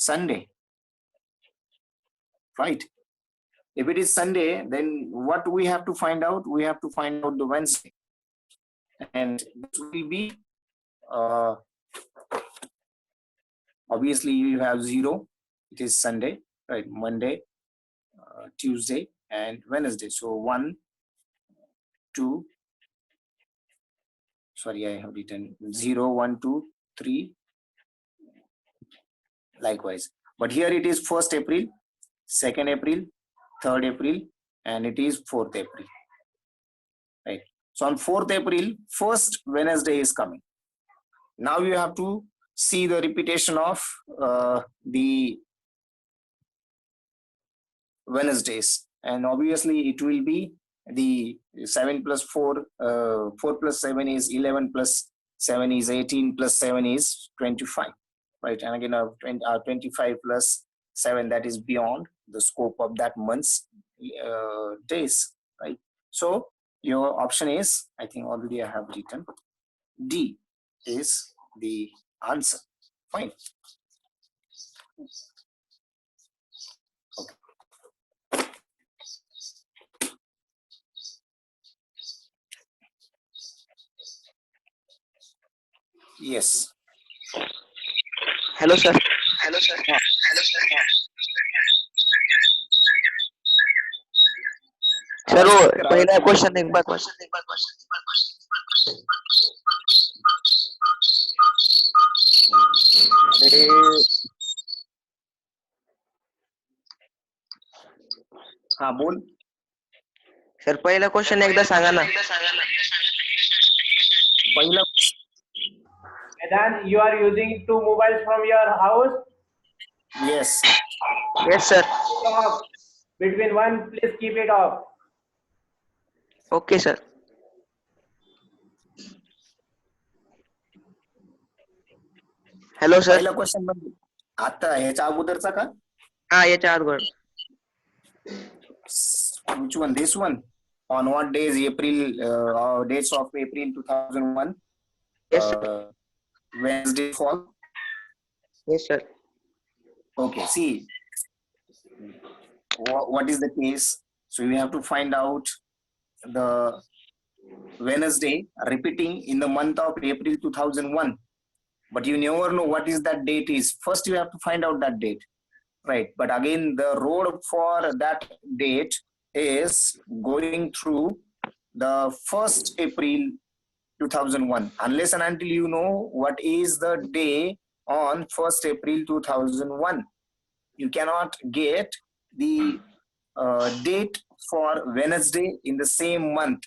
Sunday, right? If it is Sunday, then what we have to find out? We have to find out the Wednesday, and this will be obviously you have 0. It is Sunday, right? Monday, Tuesday, and Wednesday. So 1, 2. Sorry, I have written 0, 1, 2, 3. Likewise, but here it is 1st April, 2nd April, 3rd April, and it is 4th April, right? So on 4th April, first Wednesday is coming. Now you have to see the repetition of the Wednesdays, and obviously it will be the 7 plus 4, 4 plus 7 is 11, plus 7 is 18, plus 7 is 25. Right, and again 25 plus 7, that is beyond the scope of that month's days, right? So your option is, I think already I have written, D is the answer. Fine. Okay. Yes. Hello, sir. Hello, sir. Hello, sir. चलो पहला question एक बार हाँ बोल sir पहिला question एकदा सांगा ना पहिला Vedant, you are using 2 mobiles from your house? Yes. Yes, sir. Off. Between one, please keep it off. Okay, sir. Hello, sir. पहिला क्वेश्चन आता ह्याच्या अगोदरचा का? हा याच्या अगोदर. Which one? This one? On what days April, dates of April 2001? Yes, sir. Wednesday fall? Yes, sir. Okay, see, what is the case? So you have to find out the Wednesday repeating in the month of April 2001. But you never know what is that date is. First you have to find out that date, right? But again, the road for that date is going through the 1st April 2001, unless and until you know what is the day on 1st April 2001. You cannot get the date for Wednesday in the same month.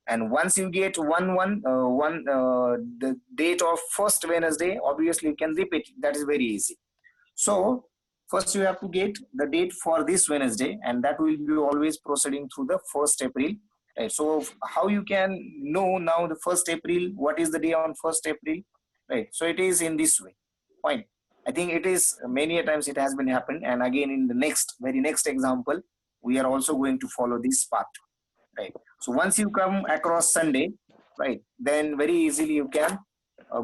And once you get the date of first Wednesday, obviously you can repeat. That is very easy. So first you have to get the date for this Wednesday, and that will be always proceeding through the 1st April. Right. So how you can know now the 1st April, what is the day on 1st April? Right. So it is in this way. Fine. I think it is many a times it has been happened. And again, in the very next example, we are also going to follow this path. Right. So once you come across Sunday, right, then very easily you can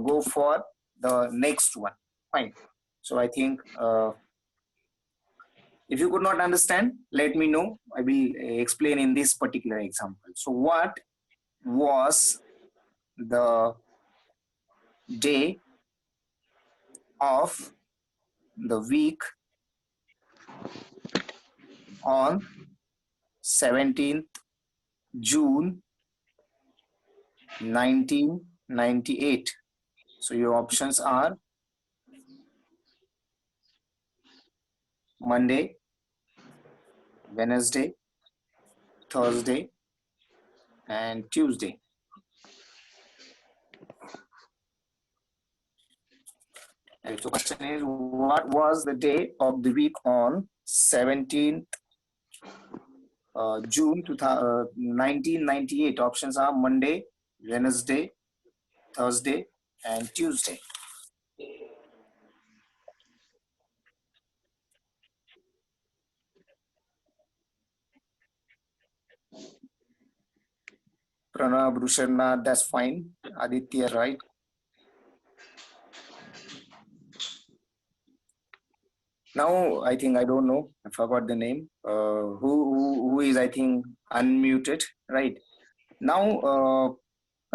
go for the next one. Fine. So I think if you could not understand, let me know. I will explain in this particular example. So what was the day of the week on 17th June 1998? So your options are Monday, Wednesday, Thursday, and Tuesday. And the question is, what was the day of the week on 17th June 1998? Options are Monday, Wednesday, Thursday, and Tuesday. Pranav, Rusharna, that's fine. Aditya, right? Now I think I don't know. I forgot the name. Who is I think unmuted, right? Now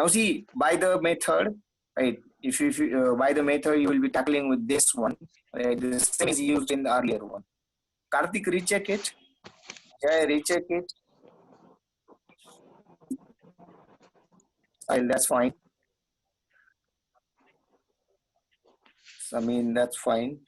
see by the method, right? If you by the method you will be tackling with this one, right? The same is used in the earlier one. Karthik, recheck it. Jay, recheck it. That's fine. I mean that's fine.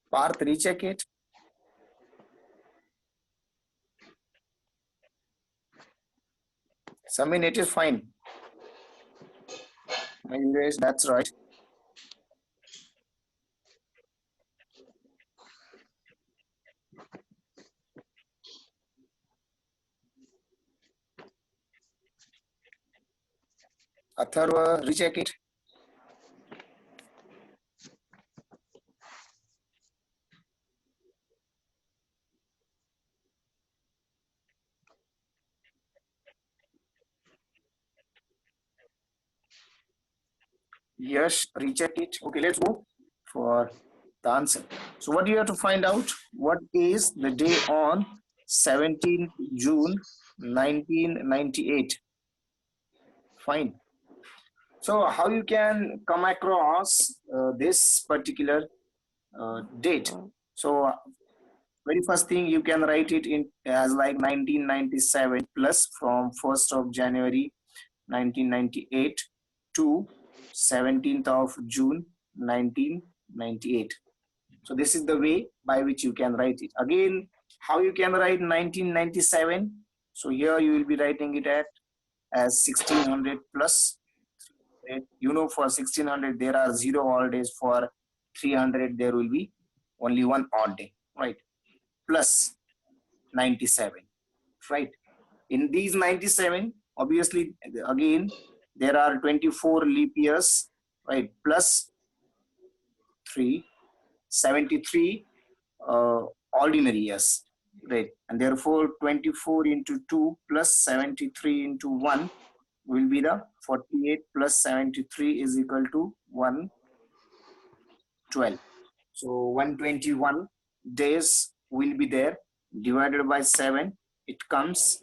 Parth, recheck it. Samin, it is fine. Anyways, that's right. Atharva, recheck it. Yes, recheck it. Okay, let's go for the answer. So what do you have to find out? What is the day on 17th June 1998? Fine. So how you can come across this particular date? So very first thing you can write it in as like 1997 plus from 1st of January 1998 to 17th of June 1998. So this is the way by which you can write it. Again, how you can write 1997? So here you will be writing it as 1600 plus. Right? You know, for 1600 there are 0 odd days. For 300 there will be only 1 odd day, right? Plus 97, right? In these 97, obviously, again, there are 24 leap years, right? Plus 3, 73 ordinary years, right? And therefore, 24 into 2 plus 73 into 1 will be the 48 plus 73 is equal to 112. So 121 days will be there, divided by 7. It comes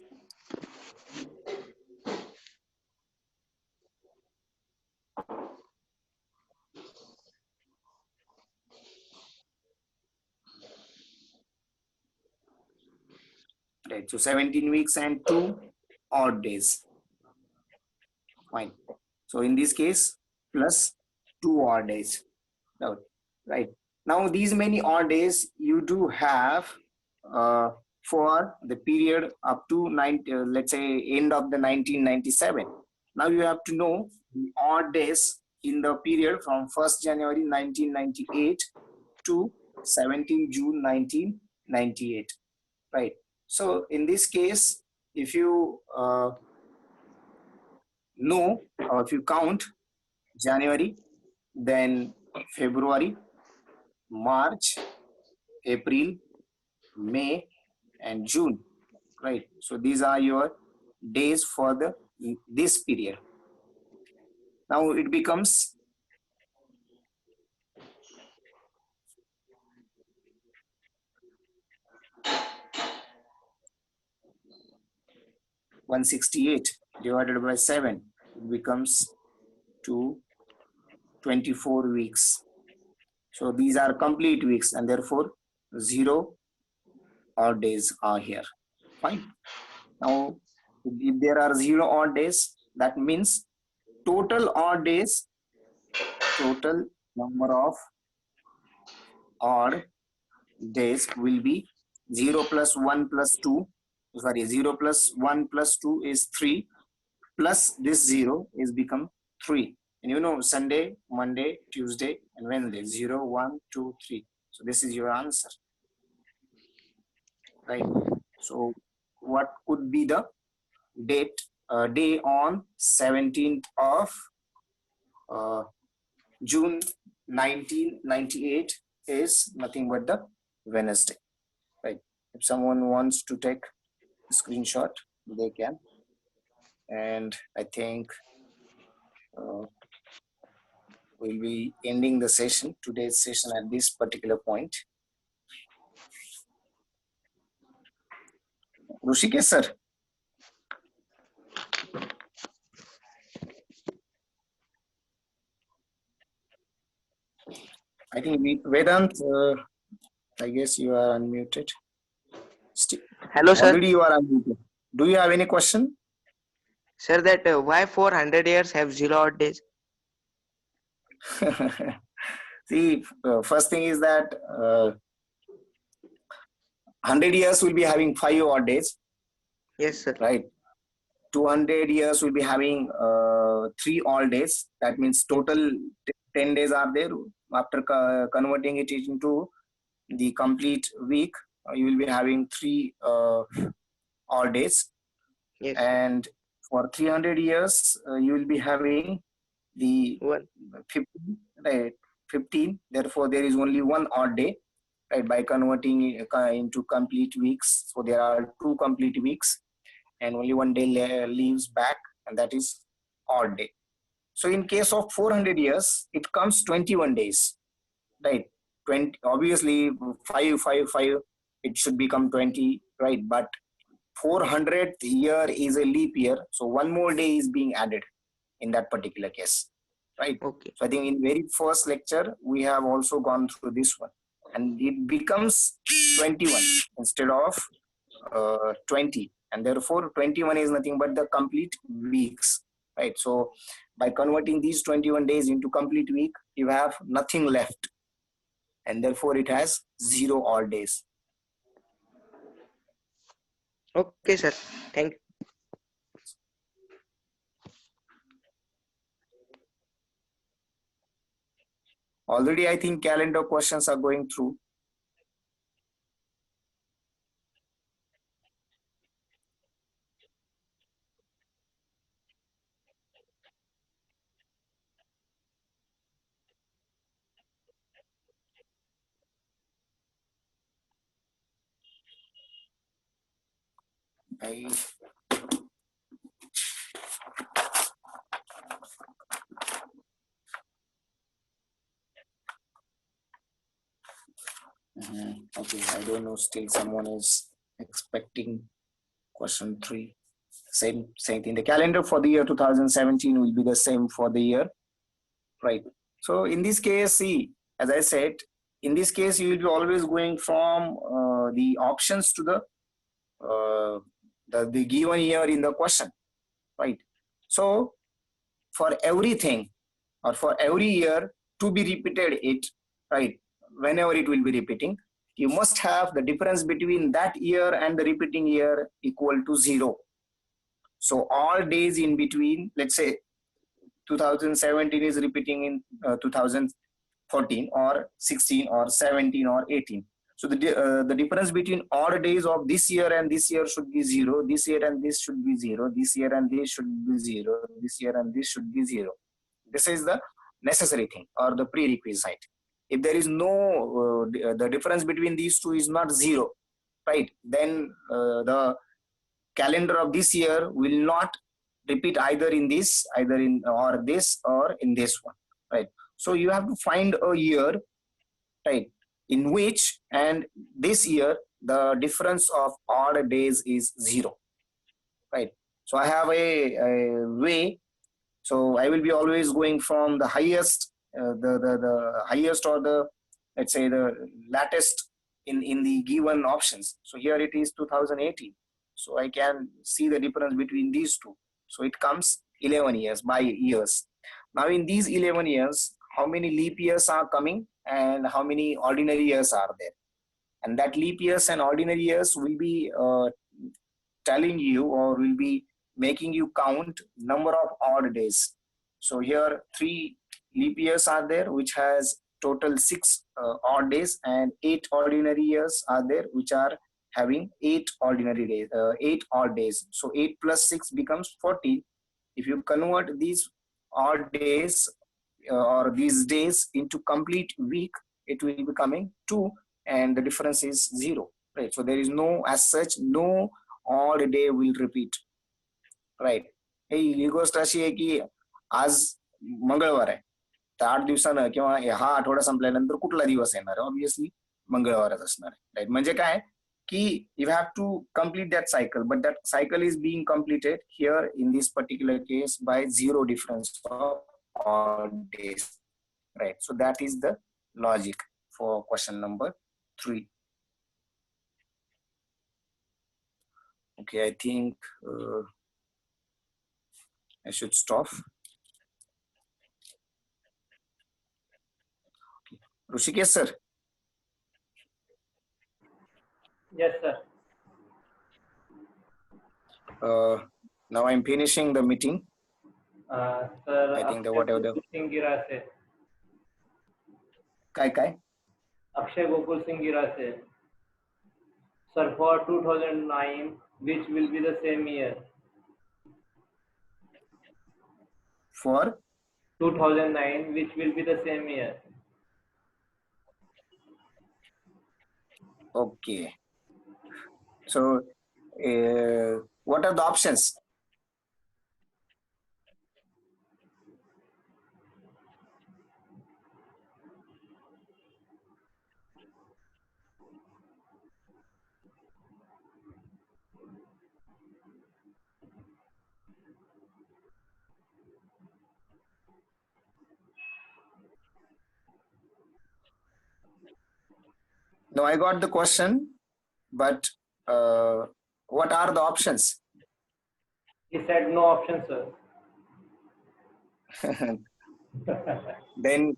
right. So 17 weeks and 2 odd days. Fine. So in this case, plus 2 odd days. Now, right. Now these many odd days you do have for the period up to let's say end of the 1997. Now you have to know the odd days in the period from 1st January 1998 to 17 June 1998. Right. So in this case, if you know, or if you count January, then February, March, April, May, and June, right? So these are your days for this period. Now it becomes 168 divided by 7. It becomes 24 weeks. So these are complete weeks, and therefore 0 odd days are here. Fine. Now, if there are 0 odd days, that means total odd days, total number of odd days will be 0 plus 1 plus 2. Sorry, 0 plus 1 plus 2 is 3. Plus this 0 is become 3. And you know, Sunday, Monday, Tuesday, and Wednesday, 0, 1, 2, 3. So this is your answer, right? So what could be the day on 17th of June 1998 is nothing but the Wednesday, right? If someone wants to take a screenshot, they can. And I think we'll be ending the session, today's session at this particular point. Rushikesh sir. I think Vedant, I guess you are unmuted. Hello, sir. Already you are unmuted. Do you have any question? Sir, that why 400 years have 0 odd days? See, first thing is that 100 years will be having 5 odd days, Yes, sir. right? 200 years will be having 3 odd days. That means total 10 days are there. After converting it into the complete week, you will be having 3 odd days. Yes. And for 300 years, you will be having the 15, right? 15. Therefore, there is only 1 odd day, right? By converting it into complete weeks, so there are 2 complete weeks, and only 1 day leaves back, and that is odd day. So in case of 400 years, it comes 21 days, right? 20, obviously 5, it should become 20, right? But 400th year is a leap year, so 1 more day is being added in that particular case, right? Okay. So I think in very first lecture we have also gone through this one, and it becomes 21 instead of 20, and therefore 21 is nothing but the complete weeks, right? So by converting these 21 days into complete week, you have nothing left, and therefore it has 0 odd days. Okay, sir. Thank you. Already I think calendar questions are going through. Okay, I don't know, still someone is expecting question 3. Same thing. The calendar for the year 2017 will be the same for the year, right? So in this case, see, as I said, in this case, you will be always going from the options to the given year in the question, right? So for everything or for every year to be repeated it, right? Whenever it will be repeating, you must have the difference between that year and the repeating year equal to 0. So all days in between, let's say 2017 is repeating in 2014 or 16 or 17 or 18. So the difference between odd days of this year and this year should be 0. This year and this should be 0. This year and this should be 0. This year and this should be 0. This is the necessary thing or the prerequisite. If there is no, the difference between these two is not 0, right? Then the calendar of this year will not repeat either in this, either in or this or in this one, right? So you have to find a year, right, in which and this year the difference of odd days is 0, right? So I have a way. So I will be always going from the highest, the highest or the, let's say, the latest in the given options. So here it is 2018. So I can see the difference between these two. So it comes 11 years by years. Now in these 11 years, how many leap years are coming and how many ordinary years are there? And that leap years and ordinary years will be telling you or will be making you count number of odd days. So here 3 leap years are there, which has total 6 odd days, and 8 ordinary years are there, which are having 8 ordinary days, 8 odd days. So 8 plus 6 becomes 14. If you convert these odd days or these days into complete week, it will be coming 2, and the difference is 0, right? So there is no, as such, no odd day will repeat, right? ही गोष्ट अशी आहे की आज मंगळवार आहे, तर 8 दिवसानं किंवा हा आठवडा संपल्यानंतर कुठला दिवस येणार आहे? ऑब्विसली मंगळवारच असणार आहे, राईट? म्हणजे काय की you have to complete that cycle, but that cycle is being completed here in this particular case by 0 difference of odd days, right? So that is the logic for question number 3. Okay, I think I should stop. Rushikesh sir. Yes, sir. Now I'm finishing the meeting. Sir, I think the whatever the Singh Girase. kai. Akshay Gokul Singh Girase. Sir, for 2009, which will be the same year? For 2009, which will be the same year? okay. So what are the options? No, I got the question, but what are the options? He said no option, sir. Then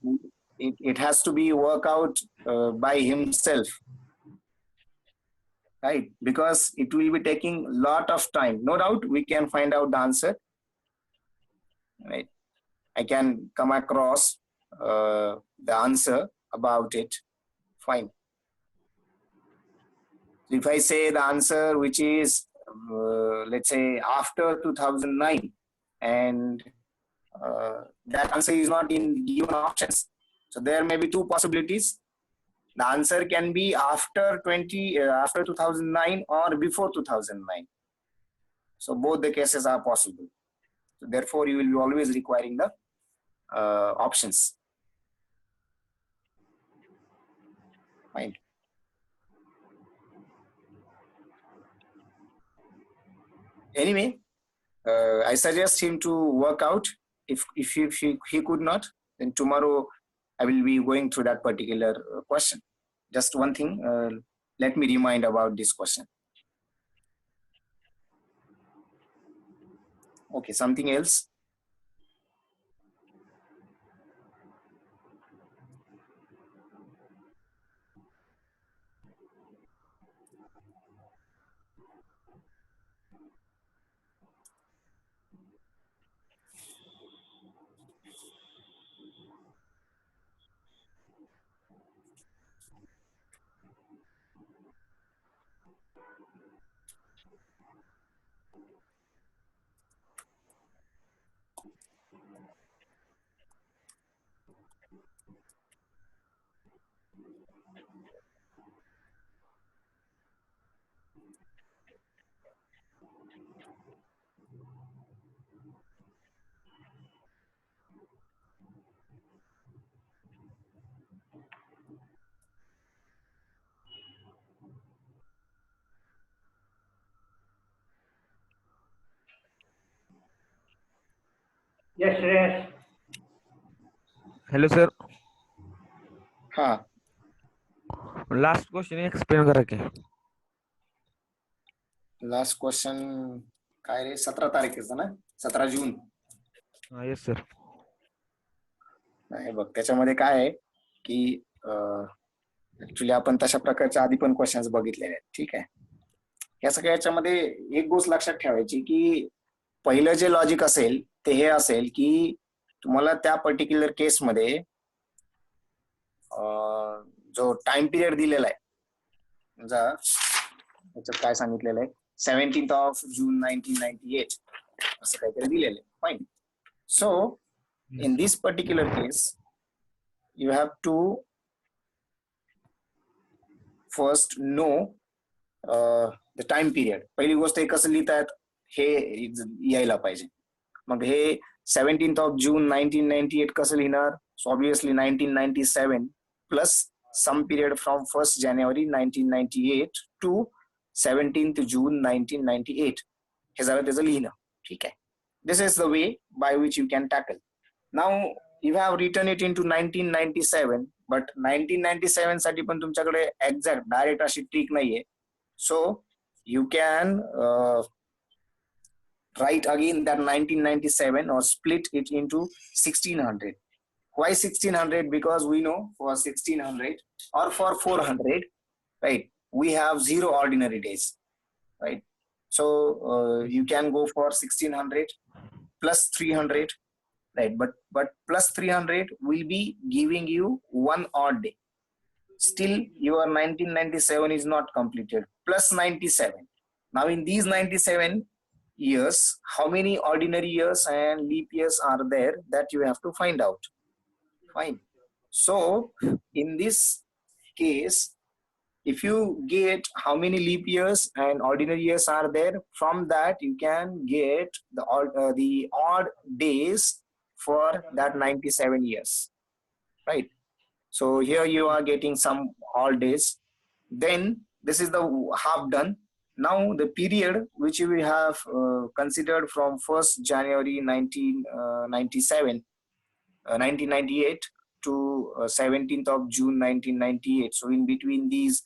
it has to be worked out by himself, right? Because it will be taking a lot of time. No doubt we can find out the answer, right? I can come across the answer about it. Fine. If I say the answer which is let's say after 2009, and that answer is not in given options, so there may be 2 possibilities. The answer can be after 2009 or before 2009. So both the cases are possible. So therefore you will be always requiring the options. Fine. Anyway, I suggest him to work out. If he could not, then tomorrow I will be going through that particular question. Just one thing, let me remind about this question. Okay, something else. Yes, Shreyash. Hello sir, हाँ, last question explain करा की. Last question काय रे? 17 तारखेचा ना, 17 जून. हा yes sir. नाही बघ, त्याच्यामध्ये काय आहे की ऍक्च्युली आपण तशा प्रकारच्या आधी पण क्वेश्चन्स बघितलेले आहेत, ठीक आहे? या सगळ्या याच्यामध्ये एक गोष्ट लक्षात ठेवायची की पहिलं जे लॉजिक असेल ते हे असेल की तुम्हाला त्या पर्टिक्युलर केसमध्ये जो टाइम पिरियड दिलेला आहे, त्याच्यात काय सांगितलेलं आहे, 17th of June 1998 असं काहीतरी दिलेलं आहे. Fine. So in this particular case, you have to first know the time period. पहिली गोष्ट हे कसं लिहितात हे यायला पाहिजे. मग हे 17th of June 1998 कसं लिहिणार? So obviously 1997 plus some period from 1st January 1998 to 17th June 1998. हे झालं त्याचं लिहिणं. ठीक आहे. This is the way by which you can tackle. Now you have written it into 1997, but 1997 साठी पण तुमच्याकडे एक्झॅक्ट डायरेक्ट अशी ट्रिक नाहीये. So you can write again that 1997 or split it into 1600. Why 1600? Because we know for 1600 or for 400, right, we have 0 ordinary days, right? So you can go for 1600 plus 300, right? But plus 300 will be giving you 1 odd day. Still your 1997 is not completed. Plus 97. Now in these 97 years, how many ordinary years and leap years are there that you have to find out? Fine. So in this case, if you get how many leap years and ordinary years are there, from that you can get the odd days for that 97 years, right? So here you are getting some odd days. Then this is the half done. Now the period which we have considered from 1st January 1998 to 17th of June 1998. So in between these